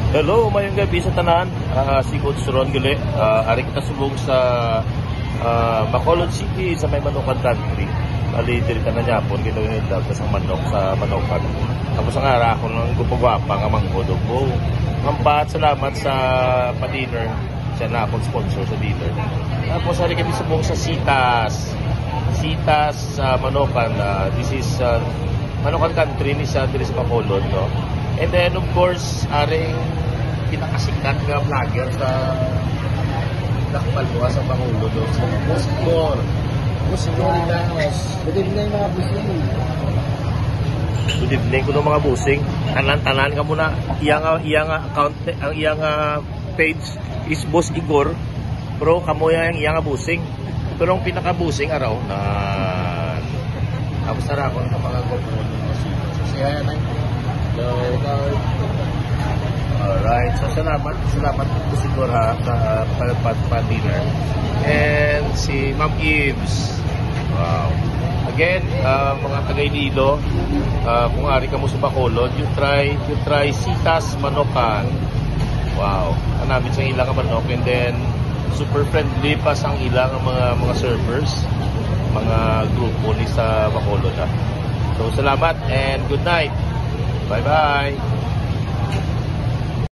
Hello, mayong gabi sa tanan. Si Coach Ron gali. Ari kita subong sa Bacolod City sa may Manokan Country. Ali diri ta na Japon kita yung dag sa manok sa Manokan. Tapos ang ara ako nang gupagwapa nga mangkodo ko. Mampat salamat sa pa-dinner. Siya na akong sponsor sa dinner. Tapos ari kami subong sa Sitas. Sitas sa Manokan. This is Manokan Country ni sa diri sa Bacolod, no. And then of course, aring pinakasikat nga vlogger sa Lakbalwa sa Bacolod, si Buscor. Buscor Ilaos. Good evening mga busing. Good evening kuno mga busing. Tanan-tanan ka muna. Iyang account, ang iyang page is Boss Igor. Pero kamo yang iyang busing. Pero ang pinaka-busing araw na tapos na ako ng mga GoPro. So siya yan ay alright, so salamat po siguro sa pa-dinner. And si Ma'am Eves. Wow. Again, mga taga-Iloilo, kung ari ka mo sa Bacolod, you try Sitas Manokan. Wow. Hanapin sa ilang manok, and then super friendly pa sang ilang mga servers, mga grupo ni sa Bacolod. So salamat and good night. Bye-bye.